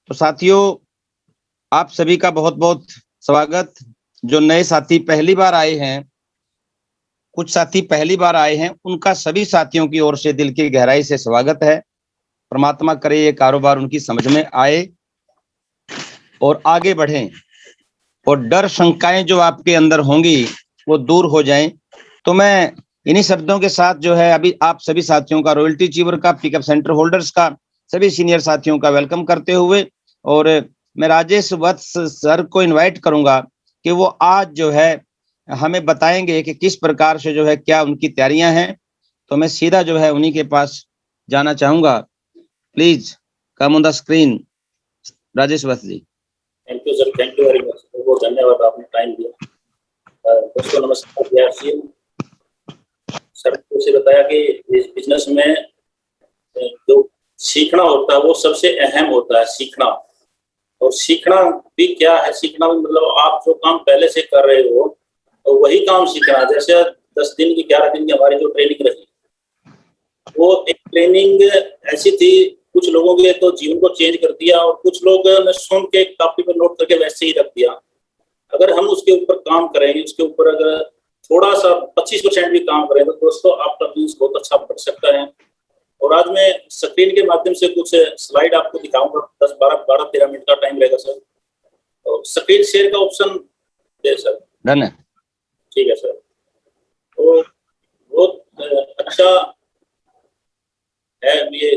तो साथियों, आप सभी का बहुत बहुत स्वागत। जो नए साथी पहली बार आए हैं, कुछ साथी पहली बार आए हैं, उनका सभी साथियों की ओर से दिल की गहराई से स्वागत है। परमात्मा करे ये कारोबार उनकी समझ में आए और आगे बढ़ें, और डर शंकाएं जो आपके अंदर होंगी वो दूर हो जाएं। तो मैं इन्हीं शब्दों के साथ जो है अभी आप सभी साथियों का, रॉयल्टी अचीवर का, पिकअप सेंटर होल्डर्स का, सभी सीनियर साथियों का वेलकम करते हुए, और मैं राजेश वत्स सर को इनवाइट करूंगा कि वो आज जो है हमें बताएंगे कि किस प्रकार से जो है क्या उनकी तैयारियां हैं। तो मैं सीधा जो है उन्हीं के पास जाना चाहूंगा। Please come on the screen, Rajesh Vats ji. Thank you sir, thank you very much. बहुत धन्यवाद, आपने टाइम दिया। दोस्तों नमस्कार। जय सर ने बताया कि इस बिजनेस में जो सीखना होता है वो सबसे अहम होता है, सीखना। और सीखना भी क्या है, सीखना भी मतलब आप जो काम पहले से कर रहे हो तो वही काम सीखना। जैसे 10 दिन की 11 दिन की हमारी जो ट्रेनिंग रही, वो एक ट्रेनिंग ऐसी थी, कुछ लोगों के तो जीवन को चेंज कर दिया और कुछ लोग ने सुन के कॉपी पर नोट करके वैसे ही रख दिया। अगर हम उसके ऊपर काम करेंगे, उसके ऊपर अगर थोड़ा सा 25% भी काम करें तो दोस्तों आपका बिजनेस बहुत अच्छा बढ़ सकता है। और आज मैं स्क्रीन के माध्यम से कुछ स्लाइड आपको दिखाऊंगा। 10-12-13 मिनट का टाइम रहेगा सर। तो स्क्रीन शेयर का ऑप्शन दे सर। डन है, ठीक है सर। तो बहुत अच्छा है ये।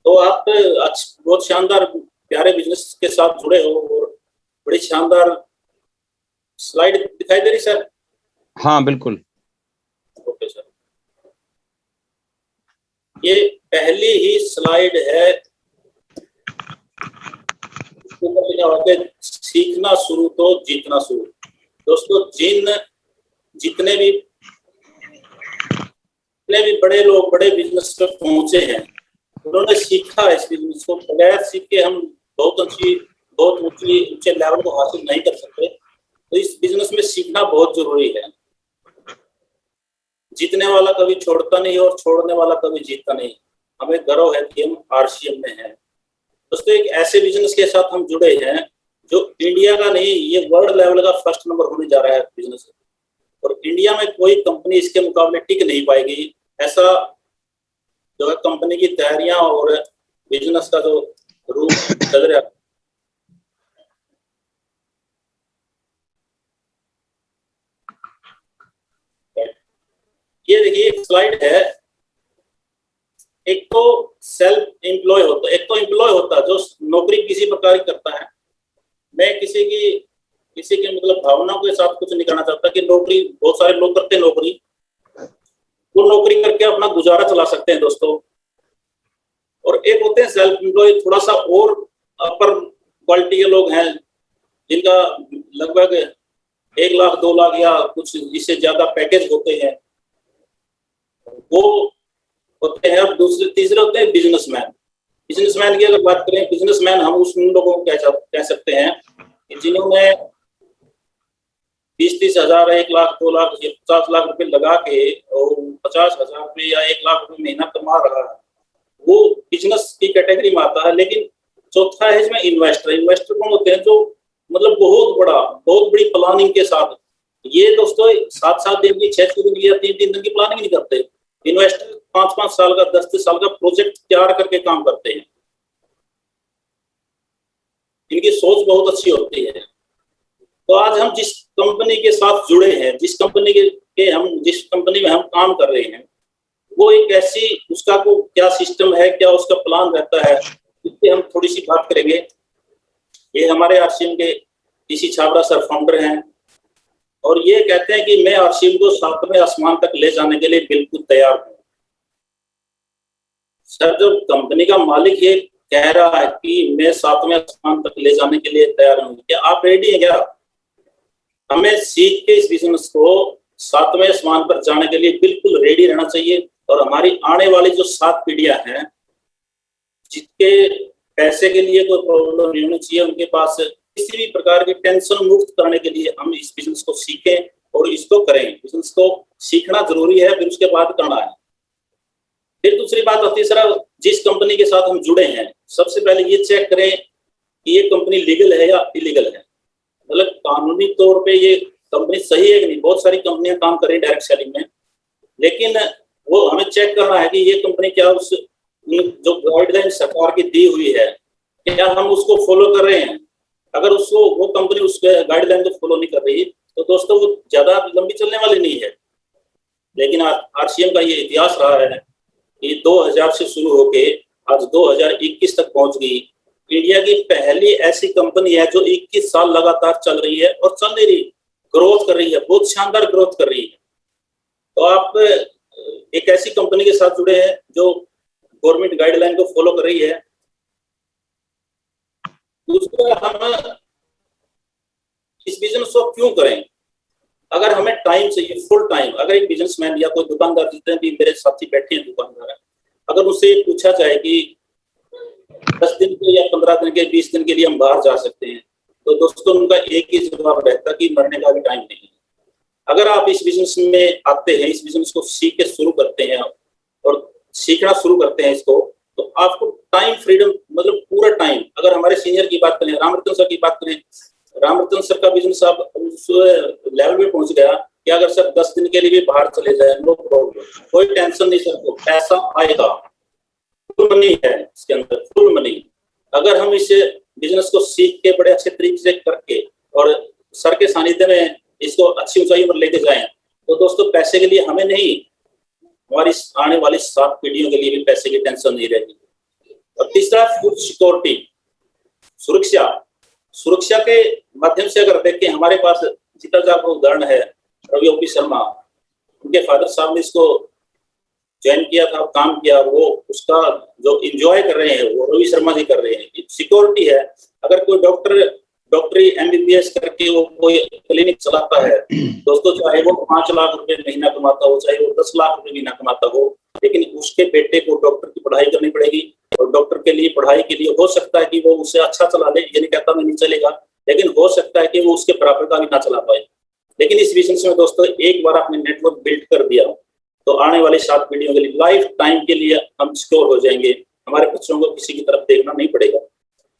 तो आप बहुत शानदार प्यारे बिजनेस के साथ जुड़े हो और बड़ी शानदार स्लाइड दिखाई दे रही सर? हाँ बिल्कुल। ओके सर, ये पहली ही स्लाइड है। सीखना शुरू तो जीतना शुरू। दोस्तों जितने भी बड़े लोग बड़े बिजनेस पे पहुंचे हैं, उन्होंने सीखा इस बिजनेस को। बगैर सीख के हम बहुत ऊंचे लेवल को हासिल नहीं कर सकते। तो इस बिजनेस में सीखना बहुत जरूरी है। जीतने वाला कभी छोड़ता नहीं और छोड़ने वाला कभी जीतता नहीं। हमें गर्व है कि हम आरसीएम में हैं। दोस्तों एक ऐसे बिजनेस के साथ हम जुड़े हैं जो इंडिया का नहीं, ये वर्ल्ड लेवल का फर्स्ट नंबर होने जा रहा है बिजनेस। और इंडिया में कोई कंपनी इसके मुकाबले टिक नहीं पाएगी। ऐसा जो है कंपनी की तैयारियां और बिजनेस का जो रूप चल रहा है। ये देखिए एक स्लाइड है। एक तो सेल्फ एम्प्लॉय होता है, एक तो एम्प्लॉय होता है जो नौकरी किसी प्रकार की करता है। मैं किसी के मतलब भावनाओं के साथ कुछ नहीं करना चाहता कि नौकरी, बहुत सारे लोग करते हैं नौकरी, वो नौकरी करके अपना गुजारा चला सकते हैं दोस्तों। और एक होते हैं सेल्फ एम्प्लॉय, थोड़ा सा और अपर क्वालिटी के लोग हैं जिनका लगभग 1 लाख 2 लाख या कुछ इससे ज्यादा पैकेज होते हैं, वो होते हैं। और तीसरे होते हैं बिजनेसमैन। बिजनेसमैन की अगर बात करें, बिजनेसमैन हम उन लोगों को कह सकते हैं कि जिन्होंने 20-30 हजार, 1 लाख 2 लाख 50 लाख रुपए लगा के और 50,000 रुपये या 1 लाख रुपए महीना कमा रहा है, वो बिजनेस की कैटेगरी में आता है। लेकिन चौथा है इसमें इन्वेस्टर। इन्वेस्टर कौन होते हैं? जो मतलब बहुत बड़ी प्लानिंग के साथ, ये दोस्तों 7-7 दिन की, 6 दिन की या 3-3 दिन की प्लानिंग नहीं करते। इन्वेस्टर 5-5 साल का, 10-10 साल का प्रोजेक्ट तैयार करके काम करते हैं। इनकी सोच बहुत अच्छी होती है। तो आज हम जिस कंपनी के साथ जुड़े हैं, जिस कंपनी में हम काम कर रहे हैं, वो एक ऐसी, उसका को क्या सिस्टम है, क्या उसका प्लान रहता है, इस पे हम थोड़ी सी बात करेंगे। ये हमारे आरसीएम के डीसी छाबड़ा सर फाउंडर हैं और ये कहते हैं कि मैं आरसीएम को 7वें आसमान तक ले जाने के लिए बिल्कुल तैयार हूँ। सर, जब कंपनी का मालिक ये कह रहा है कि मैं 7वें आसमान तक ले जाने के लिए तैयार हूँ, क्या आप रेडी हैं? क्या हमें सीख के इस बिजनेस को 7वें आसमान पर जाने के लिए बिल्कुल रेडी रहना चाहिए। और हमारी आने वाली जो 7 पीढ़ियां हैं, जिसके पैसे के लिए कोई प्रॉब्लम नहीं होनी चाहिए, उनके पास किसी भी प्रकार की टेंशन मुक्त करने के लिए हम इस बिजनेस को सीखें और इसको करें, बिजनेस को सीखना जरूरी है, फिर उसके बाद करना है। फिर दूसरी बात होती है सर, जिस कंपनी के साथ हम जुड़े हैं सबसे पहले ये चेक करें कि ये कंपनी लीगल है या इलीगल है, मतलब कानूनी तौर पे ये कंपनी सही है कि नहीं। बहुत सारी कंपनियां काम कर रही है डायरेक्ट सेलिंग में, लेकिन वो हमें चेक करना है कि ये कंपनी क्या उस जो गाइडलाइन सरकार की दी हुई है क्या हम उसको फॉलो कर रहे हैं। अगर उसको वो कंपनी उस गाइडलाइन को फॉलो नहीं कर रही तो दोस्तों वो ज्यादा लंबी चलने वाली नहीं है। लेकिन आरसीएम का ये इतिहास रहा है कि 2000 से शुरू होके आज 2021 तक पहुंच गई। इंडिया की पहली ऐसी कंपनी है जो 21 साल लगातार चल रही है और चल नहीं रही, ग्रोथ कर रही है, बहुत शानदार ग्रोथ कर रही है। तो आप एक ऐसी कंपनी के साथ जुड़े हैं जो गवर्नमेंट गाइडलाइन को फॉलो कर रही है। दूसरा, हम इस बिजनेस को क्यों करें? अगर हमें टाइम चाहिए, फुल टाइम, अगर एक बिजनेसमैन या कोई दुकानदार, जितने भी मेरे साथी बैठे हैं दुकानदार, अगर उनसे पूछा जाए कि 10 दिन के या 15 दिन के 20 दिन के लिए हम बाहर जा सकते हैं, तो दोस्तों उनका एक ही जवाब रहता कि मरने का भी टाइम नहीं है। अगर आप इस बिजनेस में आते हैं, इस बिजनेस को सीख के शुरू करते हैं और सीखना शुरू करते हैं इसको, तो आपको टाइम फ्रीडम, मतलब पूरा टाइम। अगर हमारे सीनियर की बात करें, रामरतन सर की बात करें, रामरतन सर का बिजनेस अब उस लेवल पे पहुंच गया कि अगर सर 10 दिन के लिए भी बाहर चले जाए, नो प्रॉब्लम, कोई टेंशन नहीं सर को, पैसा आएगा, फुल मनी है इसके अंदर, फुल मनी। अगर हम इस बिजनेस को सीख के बड़े अच्छे तरीके से करके और सर के सानिध्य में इसको अच्छी ऊंचाई पर लेके जाएं, तो दोस्तों पैसे के लिए हमें नहीं, हमारी आने वाली 7 पीढ़ियों के लिए भी पैसे की टेंशन नहीं रहेगी। और तीसरा, फूड सिक्योरिटी, सुरक्षा के माध्यम से अगर देखें, हमारे पास जितना का उदाहरण है रवि ओपी शर्मा, उनके फादर साहब ने इसको ज्वाइन किया था, काम किया, वो उसका जो एंजॉय कर रहे हैं वो रवि शर्मा जी कर रहे हैं। सिक्योरिटी है, अगर कोई डॉक्टरी एमबीबीएस करके वो कोई क्लिनिक चलाता है दोस्तों, चाहे वो 5 लाख रुपए महीना कमाता हो, चाहे वो 10 लाख रुपए महीना कमाता हो, लेकिन उसके बेटे को डॉक्टर की पढ़ाई करनी पड़ेगी। और डॉक्टर के लिए पढ़ाई के लिए हो सकता है कि वो उससे अच्छा चला ले, ये नहीं कहता मैं नहीं चलेगा, लेकिन हो सकता है कि वो उसके बराबर का भी ना चला पाए। लेकिन इस बिजनेस में दोस्तों एक बार आपने नेटवर्क बिल्ड कर दिया तो आने वाली 7 पीढ़ियों के लिए, लाइफ टाइम के लिए हम सिक्योर हो जाएंगे। हमारे बच्चों को किसी की तरफ देखना नहीं पड़ेगा।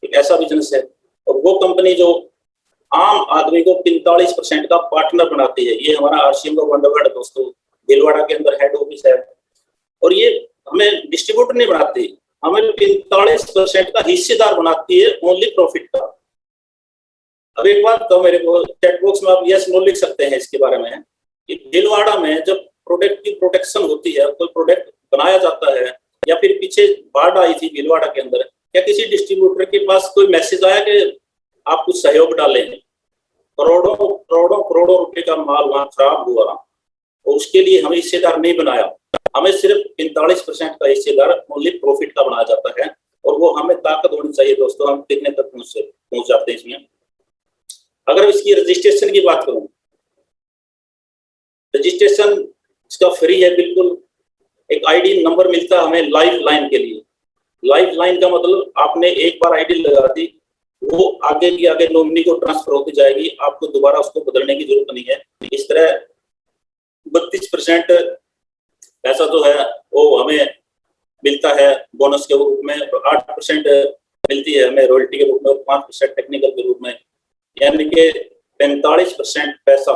एक ऐसा बिजनेस है। और वो कंपनी जो आम आदमी को 45% का पार्टनर बनाती है, ये हमारा आरसीएम का वंडरवर्ल्ड दोस्तों भीलवाड़ा के अंदर हेड ऑफिस है। और ये हमें डिस्ट्रीब्यूटर नहीं बनाती, हमें 45% का हिस्सेदार बनाती है, ओनली प्रॉफिट का। अब एक बात तो मेरे को चैट बॉक्स में आप यस नो लिख सकते हैं इसके बारे में कि भीलवाड़ा में जब प्रोडक्ट की प्रोटेक्शन होती है, कोई प्रोडक्ट बनाया जाता है, या फिर पीछे बाढ़ आई थी भीलवाड़ा के अंदर, क्या किसी डिस्ट्रीब्यूटर के पास कोई मैसेज आया कि आप कुछ सहयोग डालें? करोड़ों रुपए का माल वहां खराब हुआ और उसके लिए हमें हिस्सेदार नहीं बनाया। हमें सिर्फ 45% का हिस्सेदार ओनली प्रॉफिट का बनाया जाता है। और वो हमें ताकत होनी चाहिए दोस्तों, हम कितने तक पहुंच जाते हैं इसमें। अगर इसकी रजिस्ट्रेशन की बात करूं, रजिस्ट्रेशन इसका फ्री है बिल्कुल। एक आईडी नंबर मिलता है हमें लाइफ लाइन के लिए। लाइफ लाइन का मतलब आपने एक बार आईडी लगा दी, वो आगे की आगे नॉमिनी को ट्रांसफर होती जाएगी, आपको दोबारा उसको बदलने की जरूरत नहीं है। इस तरह 32% पैसा जो है वो हमें मिलता है बोनस के रूप में, 8% मिलती है हमें रॉयल्टी के रूप में, और 5% टेक्निकल के रूप में, यानी कि 45% पैसा।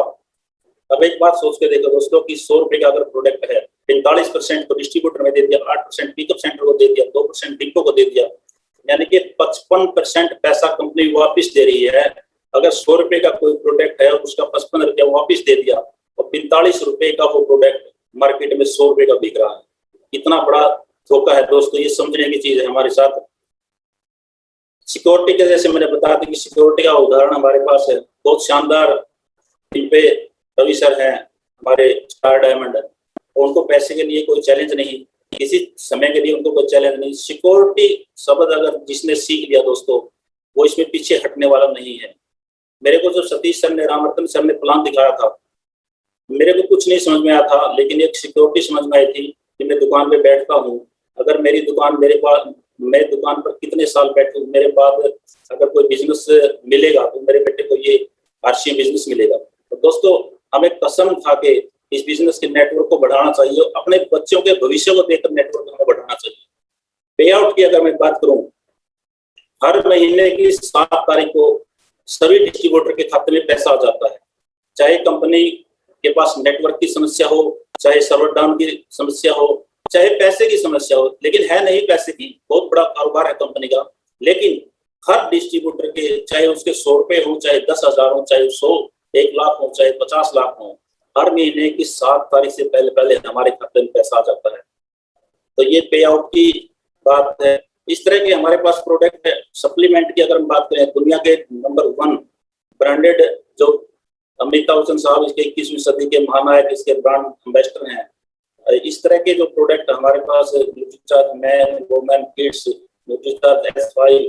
अब एक बात सोच के देखो दोस्तों कि 100 रुपए का अगर प्रोडक्ट है, 45% तो डिस्ट्रीब्यूटर में दे दिया, 8% पिकअप सेंटर को दे दिया, 2% डिपो को दे दिया, यानी कि 55% पैसा कंपनी वापस दे रही है। अगर 100 रुपए का कोई प्रोडक्ट है उसका 55 रुपया वापस दे दिया और 45 रुपए का वो प्रोडक्ट मार्केट में 100 रुपए का बिक रहा है। कितना बड़ा धोखा है दोस्तों, ये समझने की चीज है हमारे साथ। सिक्योरिटी के जैसे मैंने बताया था कि सिक्योरिटी का उदाहरण हमारे पास है बहुत शानदार। इन पे रवि सर हैं हमारे स्टार डायमंड, और उनको पैसे के लिए कोई चैलेंज नहीं, किसी समय के लिए उनको कोई चैलेंज नहीं। सिक्योरिटी शब्द अगर जिसने सीख लिया दोस्तों, वो इसमें पीछे हटने वाला नहीं है। मेरे को जो सतीश सर ने, रामरतन सर ने प्लान दिखाया था, मेरे को कुछ नहीं समझ में आया था, लेकिन एक सिक्योरिटी समझ में आई थी कि मैं दुकान पे बैठता हूँ, अगर मेरी दुकान मेरे पास, मैं दुकान पर कितने साल बैठूं, मेरे बाद अगर कोई बिजनेस मिलेगा तो मेरे बेटे को ये आरसीएम बिजनेस मिलेगा। तो दोस्तों हमें कसम खा के इस बिजनेस के नेटवर्क को बढ़ाना चाहिए, अपने बच्चों के भविष्य को देखकर नेटवर्क हमें बढ़ाना चाहिए। पे आउट की अगर मैं बात करूं, हर महीने की 7 तारीख को सभी डिस्ट्रीब्यूटर के खाते में पैसा आ जाता है। चाहे कंपनी के पास नेटवर्क की समस्या हो, चाहे सर्वर डाउन की समस्या हो, चाहे पैसे की समस्या हो, लेकिन है नहीं पैसे की, बहुत बड़ा कारोबार है कंपनी का, लेकिन हर डिस्ट्रीब्यूटर के चाहे उसके 100 रुपए हो, चाहे 10,000 हो, चाहे 100 1 लाख हो, चाहे 50 लाख हो, हर महीने की 7 तारीख से पहले पहले हमारे खाते में पैसा आ जाता है। तो ये पे आउट की बात है। इस तरह के हमारे पास प्रोडक्ट है। सप्लीमेंट की अगर हम बात करें, दुनिया के नंबर 1 ब्रांडेड जो अमिताभ बच्चन साहब इसके 21वीं सदी के महानायक, इसके ब्रांड एम्बेसडर हैं। इस तरह के जो प्रोडक्ट हमारे पास Nutricharge man, women, kids, Nutricharge S5,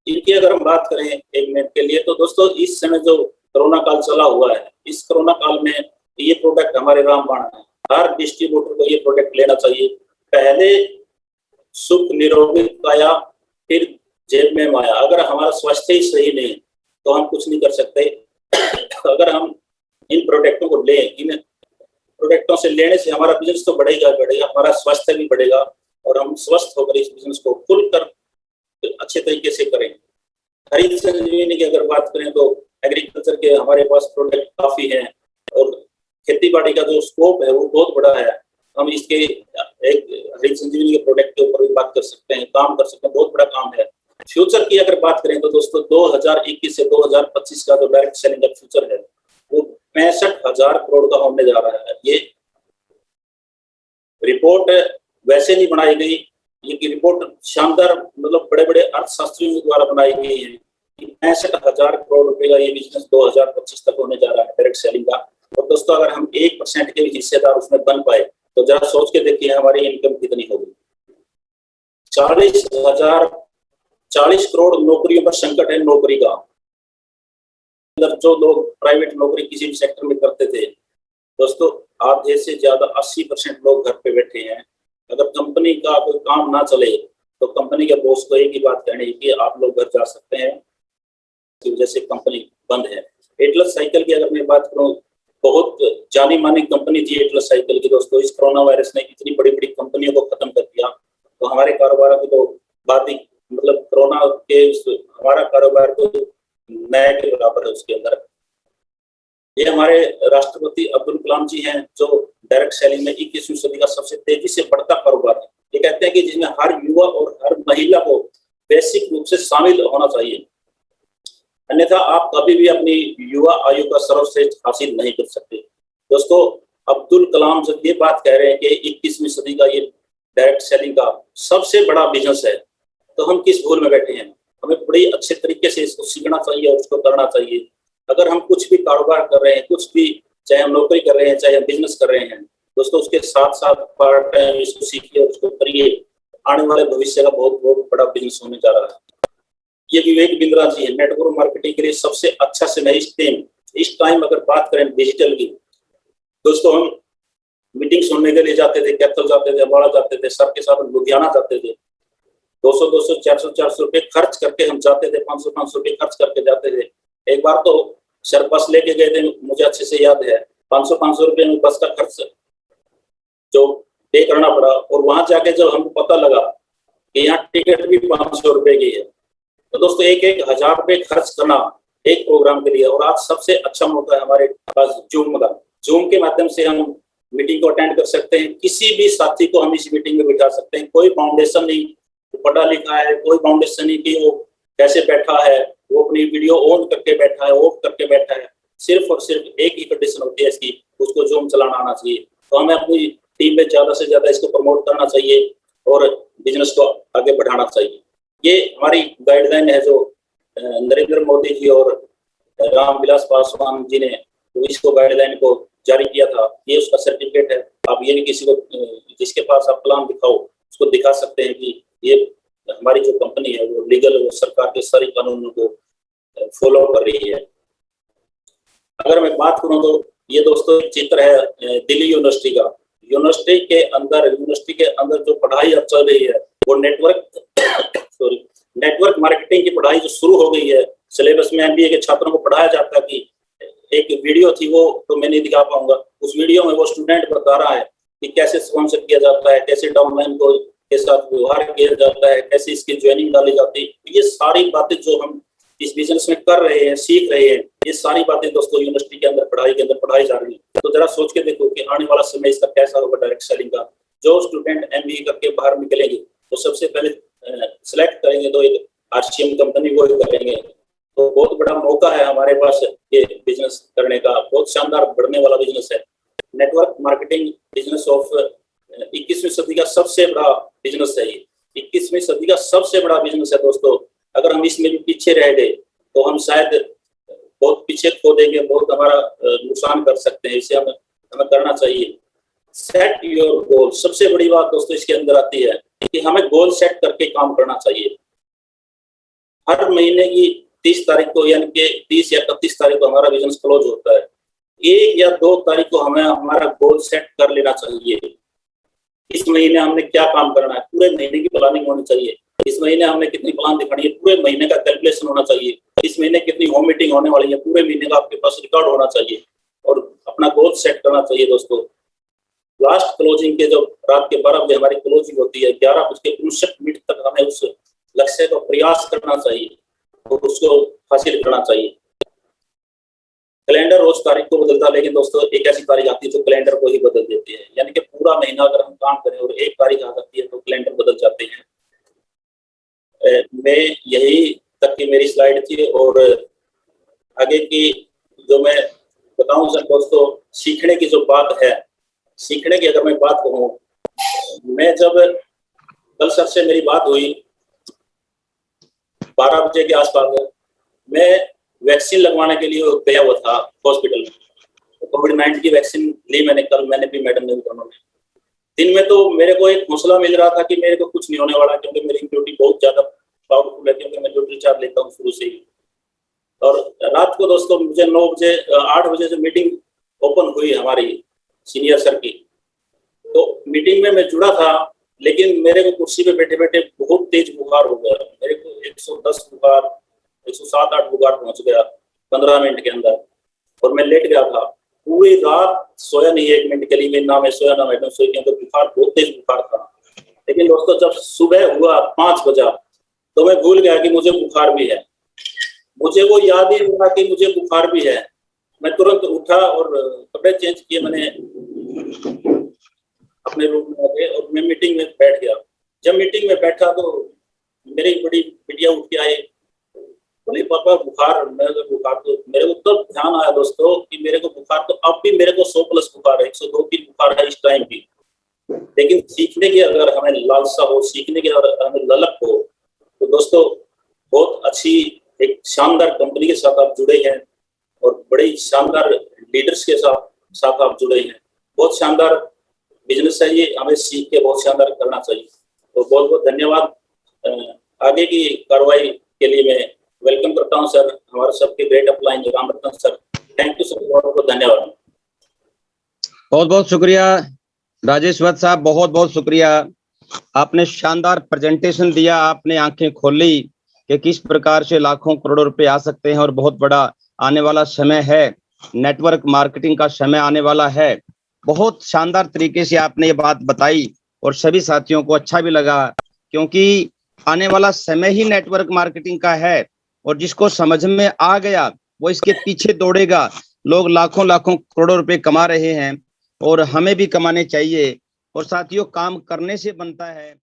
इनकी अगर हम बात करें 1 मिनट के लिए, तो दोस्तों इस समय जो कोरोना काल चला हुआ है, इस कोरोना काल में ये प्रोडक्ट हमारे रामबाण है। हर डिस्ट्रीब्यूटर को ये प्रोडक्ट लेना चाहिए। पहले सुख निरोगी काया, फिर जेब में माया। अगर हमारा स्वास्थ्य ही सही नहीं तो हम कुछ नहीं कर सकते। अगर हम इन प्रोडक्टों को लें, इन प्रोडक्टों से लेने से हमारा बिजनेस तो बढ़ेगा, हमारा स्वास्थ्य भी बढ़ेगा और हम स्वस्थ होकर इस बिजनेस को खुलकर अच्छे तरीके से करें। हरित संजीवनी की अगर बात करें तो एग्रीकल्चर के हमारे पास प्रोडक्ट काफी हैं और खेती बाड़ी का जो स्कोप है वो बहुत बड़ा है। हम इसके एक हरित संजीवनी के प्रोडक्ट के ऊपर भी बात कर सकते हैं, काम कर सकते हैं, बहुत बड़ा काम है। फ्यूचर की अगर बात करें तो दोस्तों 2021 से 2025 का जो डायरेक्ट सेलिंग का फ्यूचर है वो 65,000 करोड़ का होने जा रहा है। ये रिपोर्ट वैसे नहीं बनाई गई, ये रिपोर्ट शानदार मतलब बड़े बड़े अर्थशास्त्रियों द्वारा बनाई गई है। 65,000 करोड़ रुपए का ये बिजनेस 2025 तक होने जा रहा है डायरेक्ट सेलिंग का। और दोस्तों अगर हम 1% के भी हिस्सेदार उसमें बन पाए तो जरा सोच के देखिए हमारी इनकम कितनी होगी। 40 करोड़ नौकरियों पर संकट है नौकरी का। जो लोग प्राइवेट नौकरी किसी भी सेक्टर में करते थे दोस्तों, आधे से ज्यादा 80% लोग घर पे बैठे हैं। अगर कंपनी का कोई काम ना चले तो कंपनी के बॉस को एक ही बात कहनी है कि आप लोग घर जा सकते हैं, की वजह से कंपनी बंद है। एटलस साइकिल की अगर मैं बात करूं, बहुत जानी मानी कंपनी थी एटलस साइकिल की दोस्तों। इस कोरोना वायरस ने इतनी बड़ी बड़ी कंपनियों को खत्म कर दिया, तो हमारे कारोबार की तो बात ही मतलब कोरोना के हमारा कारोबार तो नए के बराबर है उसके अंदर। ये हमारे राष्ट्रपति अब्दुल कलाम जी हैं जो डायरेक्ट सेलिंग में 21वीं सदी का सबसे तेजी से बढ़ता कारोबार है। ये कहते हैं कि जिसमें हर युवा और हर महिला को बेसिक रूप से शामिल होना चाहिए, अन्यथा आप कभी भी अपनी युवा आयु का सर्वश्रेष्ठ हासिल नहीं कर सकते। दोस्तों अब्दुल कलाम जब ये बात कह रहे हैं कि 21वीं सदी का ये डायरेक्ट सेलिंग का सबसे बड़ा बिजनेस है, तो हम किस भूल में बैठे हैं? हमें बड़ी अच्छे तरीके से इसको सीखना चाहिए और उसको करना चाहिए। अगर हम कुछ भी कारोबार कर रहे हैं, कुछ भी, चाहे हम नौकरी कर रहे हैं, चाहे हम बिजनेस कर रहे हैं दोस्तों, उसके साथ साथ पार्ट टाइम इसको सीखिए और उसको करिए। आने वाले भविष्य का बहुत बहुत बड़ा बिजनेस होने जा रहा है। ये विवेक बिंद्रा जी है, नेटवर्क मार्केटिंग के लिए सबसे अच्छा समय इस टाइम अगर बात करें डिजिटल की दोस्तों, हम मीटिंग सुनने के लिए जाते थे, कैथल जाते थे, अम्बाड़ा जाते थे, सर के साथ लुधियाना जाते थे। 200 400 रुपए खर्च करके हम जाते थे, 500 रुपए खर्च करके जाते थे। एक बार तो सर बस लेके गए थे, मुझे अच्छे से याद है, 500 रुपए में बस का खर्च जो पे करना पड़ा। और वहां जाके जब हमको पता लगा कि यहाँ टिकट भी 500 रुपए की है, तो दोस्तों 1,000 रुपए खर्च करना एक प्रोग्राम के लिए। और आज सबसे अच्छा मौका है हमारे पास जूम का। जूम के माध्यम से हम मीटिंग को अटेंड कर सकते हैं, किसी भी साथी को हम इस मीटिंग में बिठा सकते हैं। कोई फाउंडेशन नहीं, पढ़ा लिखा है, कोई फाउंडेशन नहीं कि वो कैसे बैठा है, वो अपनी वीडियो ऑन करके बैठा है, ऑफ करके बैठा है। सिर्फ और सिर्फ एक ही कंडीशन होती है इसकी, उसको जूम चलाना आना चाहिए। तो हमें अपनी टीम में ज्यादा से ज्यादा इसको प्रमोट करना चाहिए और बिजनेस को आगे बढ़ाना चाहिए। ये हमारी गाइडलाइन है जो नरेंद्र मोदी जी और रामविलास पासवान जी ने तो इसको गाइडलाइन को जारी किया था। ये उसका सर्टिफिकेट है। आप ये भी किसी को जिसके पास आप प्लान दिखाओ उसको दिखा सकते हैं कि ये हमारी जो कंपनी है वो लीगल, वो सरकार के सारे कानूनों को फॉलो कर रही है। अगर मैं बात करूं तो ये दोस्तों एक चित्र है दिल्ली यूनिवर्सिटी का। यूनिवर्सिटी के अंदर जो पढ़ाई अब चल रही है वो नेटवर्क मार्केटिंग की पढ़ाई जो शुरू हो गई है। सिलेबस में MBA के छात्रों को पढ़ाया जाता है कि एक वीडियो थी, वो तो मैं नहीं दिखा पाऊंगा। उस वीडियो में वो स्टूडेंट बता रहा है कि कैसे स्पॉन्सर किया जाता है, कैसे डाउनलाइन को के साथ व्यवहार किया जाता है, कैसे इसकी ज्वाइनिंग डाली जाती है। ये सारी बातें जो हम इस बिजनेस में कर रहे हैं, सीख रहे हैं, ये सारी बातें दोस्तों यूनिवर्सिटी के अंदर पढ़ाई जा रही है। तो जरा सोच के देखो कि आने वाला समय इसका कैसा होगा डायरेक्ट सेलिंग का। जो स्टूडेंट MBA करके बाहर निकलेंगे तो सबसे पहले सिलेक्ट करेंगे तो एक RCM कंपनी को करेंगे। तो बहुत बड़ा मौका है हमारे पास ये बिजनेस करने का, बहुत शानदार बढ़ने वाला बिजनेस है। नेटवर्क मार्केटिंग बिजनेस ऑफ 21वीं सदी का सबसे बड़ा बिजनेस है ये। 21वीं सदी का सबसे बड़ा बिजनेस है दोस्तों। अगर हम इसमें भी पीछे रह गए तो हम शायद बहुत पीछे खो देंगे, बहुत हमारा नुकसान कर सकते हैं। इसे हमें करना चाहिए। सेट योर गोल, सबसे बड़ी बात दोस्तों इसके अंदर आती है कि हमें गोल सेट करके काम करना चाहिए। हर महीने की 30 तारीख को, यानी कि 30 या 31 तारीख को हमारा बिजनेस क्लोज होता है। 1 या 2 तारीख को हमें हमारा गोल सेट कर लेना चाहिए। इस महीने हमने क्या काम करना है, पूरे महीने की प्लानिंग होनी चाहिए। इस महीने हमने कितनी प्लान दिखानी है, पूरे महीने का कैलकुलेशन होना चाहिए। इस महीने कितनी होम मीटिंग होने वाली है, पूरे महीने का आपके पास रिकॉर्ड होना चाहिए और अपना गोल सेट करना चाहिए दोस्तों। लास्ट क्लोजिंग के जब रात के 12 बजे हमारी क्लोजिंग होती है, 11:59 तक हमें उस लक्ष्य का प्रयास करना चाहिए और उसको हासिल करना चाहिए। कैलेंडर रोज तारीख को बदलता है, लेकिन दोस्तों एक ऐसी तारीख आती है जो कैलेंडर को ही बदल देती है। यानी कि पूरा महीना अगर हम काम करें और एक तारीख आ जाती है तो कैलेंडर बदल जाते हैं। मैं यही तक की मेरी स्लाइड थी और आगे की जो मैं बताऊं सर दोस्तों, सीखने की जो बात है, सीखने की अगर मैं बात कहूँ, मैं जब कल सर से मेरी बात हुई 12 बजे के आसपास, मैं वैक्सीन लगवाने के लिए गया हुआ था हॉस्पिटल में। तो कोविड-19 की वैक्सीन ली मैंने भी, मैडम ने भी, दोनों ने। दिन में तो मेरे को एक हौसला मिल रहा था कि मेरे को कुछ नहीं होने वाला, क्योंकि मेरी इम्यूनिटी बहुत ज्यादा पावरफुल है, क्योंकि मैं ड्यूटी चार्ज लेता हूँ शुरू से ही। और रात को दोस्तों मुझे 8 बजे से मीटिंग ओपन हुई हमारी सीनियर सर की। तो मीटिंग में मैं जुड़ा था, लेकिन मेरे को कुर्सी पे बैठे बैठे बहुत तेज बुखार हो गया। मेरे को 110 बुखार, 107-8 बुखार पहुंच गया 15 मिनट के अंदर, और मैं लेट गया था। पूरी रात सोया नहीं 1 मिनट के लिए, ना मैं सोया ना मैडम सोई, क्योंकि बुखार बहुत तेज बुखार था। लेकिन दोस्तों जब सुबह हुआ 5 बजा तो मैं भूल गया कि मुझे बुखार भी है। मुझे वो याद ही नहीं रहा कि मुझे बुखार भी है। मैं तुरंत उठा और कपड़े चेंज किए, मैंने अपने रूम में गए और मैं मीटिंग में बैठ गया। जब मीटिंग में बैठा तो मेरी बड़ी बिटिया उठ के आई, बोली पापा बुखार। तो मेरे को तब ध्यान आया दोस्तों कि मेरे को बुखार तो अब भी मेरे को 100+ बुखार है, 102 की बुखार है इस टाइम भी। लेकिन सीखने की अगर हमें लालसा हो, सीखने की अगर हमें ललक हो, तो दोस्तों बहुत अच्छी एक शानदार कंपनी के साथ आप जुड़े हैं और बड़े शानदार लीडर्स के साथ आप जुड़े हैं। बहुत शानदार बिजनेस है ये, हमें सीख के बहुत शानदार करना चाहिए। तो बहुत बहुत धन्यवाद। आगे की कार्रवाई के लिए मैं वेलकम करता हूं सर, हमारे सबके great upline Ramratan sir. Thank you sir, बहुत बहुत धन्यवाद। बहुत बहुत शुक्रिया राजेश वत्स साहब, बहुत बहुत शुक्रिया। आपने शानदार प्रेजेंटेशन दिया, आपने आंखें खोली कि किस प्रकार से लाखों करोड़ों रुपए आ सकते हैं और बहुत बड़ा आने वाला समय है, नेटवर्क मार्केटिंग का समय आने वाला है। बहुत शानदार तरीके से आपने ये बात बताई और सभी साथियों को अच्छा भी लगा, क्योंकि आने वाला समय ही नेटवर्क मार्केटिंग का है और जिसको समझ में आ गया वो इसके पीछे दौड़ेगा। लोग लाखों लाखों करोड़ों रुपए कमा रहे हैं और हमें भी कमाने चाहिए, और साथियों काम करने से बनता है।